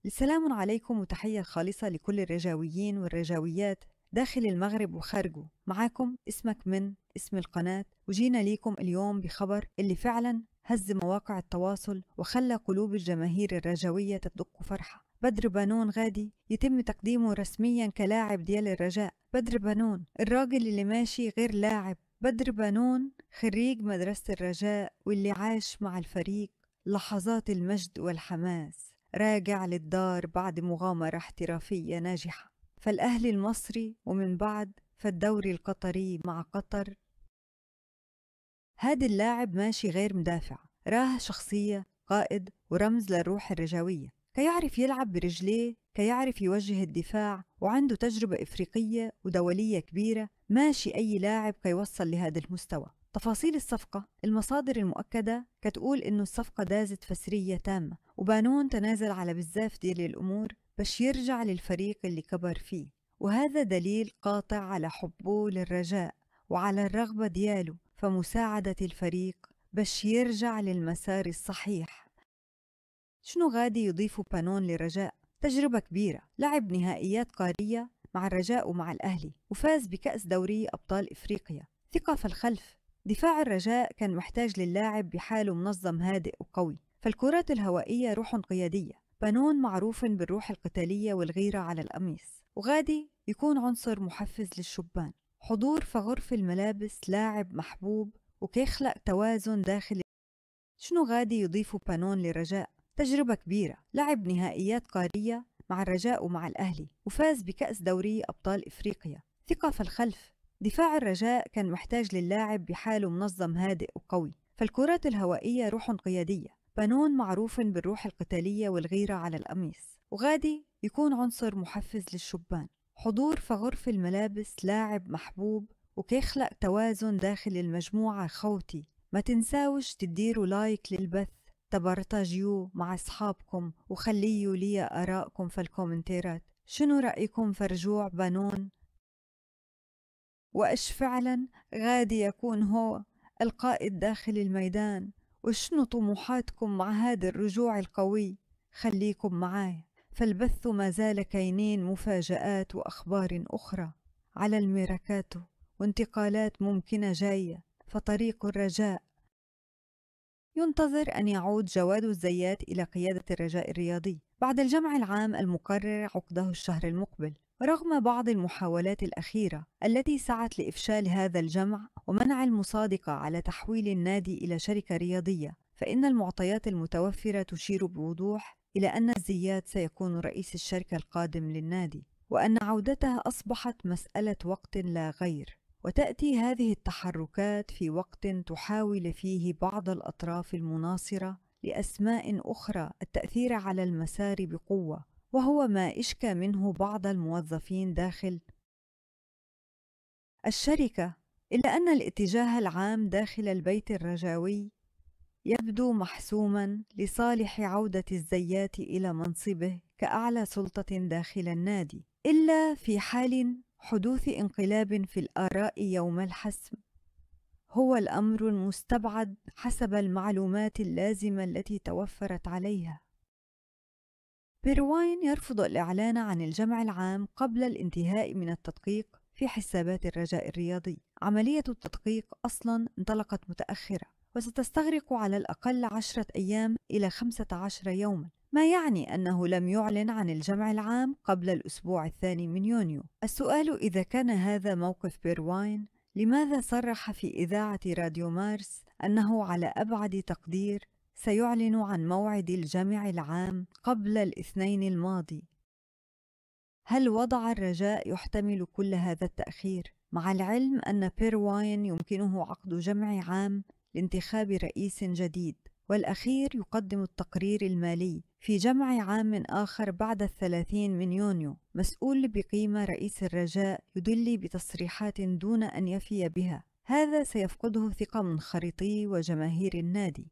السلام عليكم وتحية خالصة لكل الرجاويين والرجاويات داخل المغرب وخارجه. معاكم اسمك من اسم القناة، وجينا ليكم اليوم بخبر اللي فعلا هز مواقع التواصل وخلى قلوب الجماهير الرجاوية تدق فرحة. بدر بانون غادي يتم تقديمه رسميا كلاعب ديال الرجاء. بدر بانون الراجل اللي ماشي غير لاعب. بدر بانون خريج مدرسة الرجاء واللي عاش مع الفريق لحظات المجد والحماس، راجع للدار بعد مغامرة احترافية ناجحة. فالأهلي المصري ومن بعد فالدوري القطري مع قطر. هاد اللاعب ماشي غير مدافع، راه شخصية قائد ورمز للروح الرجاوية، كيعرف يلعب برجليه، كيعرف يوجه الدفاع، وعنده تجربة إفريقية ودولية كبيرة. ماشي أي لاعب كيوصل لهذا المستوى. تفاصيل الصفقة، المصادر المؤكدة كتقول إنه الصفقة دازت فسرية تامة، وبانون تنازل على بزاف ديال الأمور باش يرجع للفريق اللي كبر فيه، وهذا دليل قاطع على حبه للرجاء وعلى الرغبة دياله فمساعدة الفريق باش يرجع للمسار الصحيح. شنو غادي يضيف بانون للرجاء؟ تجربة كبيرة، لعب نهائيات قارية مع الرجاء ومع الأهلي، وفاز بكأس دوري أبطال إفريقيا. ثقة في الخلف، دفاع الرجاء كان محتاج للاعب بحاله منظم هادئ وقوي، فالكرات الهوائية روح قيادية. بانون معروف بالروح القتالية والغيرة على القميص، وغادي يكون عنصر محفز للشبان. حضور في غرف الملابس، لاعب محبوب وكيخلق توازن داخل. شنو غادي يضيف بانون للرجاء؟ تجربة كبيرة، لعب نهائيات قارية مع الرجاء ومع الأهلي، وفاز بكأس دوري أبطال إفريقيا. ثقة في الخلف، دفاع الرجاء كان محتاج للاعب بحاله منظم هادئ وقوي، فالكرات الهوائية روح قيادية. بانون معروف بالروح القتالية والغيرة على القميص، وغادي يكون عنصر محفز للشبان. حضور في غرف الملابس، لاعب محبوب وكيخلق توازن داخل المجموعة. خوتي ما تنساوش تديروا لايك للبث، تبارتاجيو مع أصحابكم، وخليوا لي آراءكم في الكومنتيرات. شنو رأيكم في رجوع بانون؟ وإيش فعلا غادي يكون هو القائد داخل الميدان؟ وشنو طموحاتكم مع هذا الرجوع القوي؟ خليكم معاي، فالبث ما زال كاينين مفاجآت وأخبار أخرى على الميركاتو، وانتقالات ممكنة جاية، فطريق الرجاء ينتظر أن يعود جواد الزيات إلى قيادة الرجاء الرياضي بعد الجمع العام المقرر عقده الشهر المقبل. رغم بعض المحاولات الأخيرة التي سعت لإفشال هذا الجمع ومنع المصادقة على تحويل النادي إلى شركة رياضية، فإن المعطيات المتوفرة تشير بوضوح إلى أن الزيات سيكون رئيس الشركة القادم للنادي، وأن عودتها أصبحت مسألة وقت لا غير. وتأتي هذه التحركات في وقت تحاول فيه بعض الأطراف المناصرة لأسماء أخرى التأثير على المسار بقوة، وهو ما اشكى منه بعض الموظفين داخل الشركة. إلا أن الاتجاه العام داخل البيت الرجاوي يبدو محسوما لصالح عودة الزيات إلى منصبه كأعلى سلطة داخل النادي، إلا في حال حدوث انقلاب في الآراء يوم الحسم. هو الأمر المستبعد حسب المعلومات اللازمة التي توفرت عليها. بيرواين يرفض الإعلان عن الجمع العام قبل الانتهاء من التدقيق في حسابات الرجاء الرياضي. عملية التدقيق أصلاً انطلقت متأخرة، وستستغرق على الأقل 10 أيام إلى 15 يوماً، ما يعني أنه لم يعلن عن الجمع العام قبل الأسبوع الثاني من يونيو. السؤال إذا كان هذا موقف بيرواين، لماذا صرح في إذاعة راديو مارس أنه على أبعد تقدير سيعلن عن موعد الجمع العام قبل الاثنين الماضي؟ هل وضع الرجاء يحتمل كل هذا التأخير، مع العلم أن بيرواين يمكنه عقد جمع عام لانتخاب رئيس جديد، والأخير يقدم التقرير المالي في جمع عام آخر بعد 30 من يونيو؟ مسؤول بقيمة رئيس الرجاء يدلي بتصريحات دون أن يفي بها، هذا سيفقده ثقة منخرطي وجماهير النادي.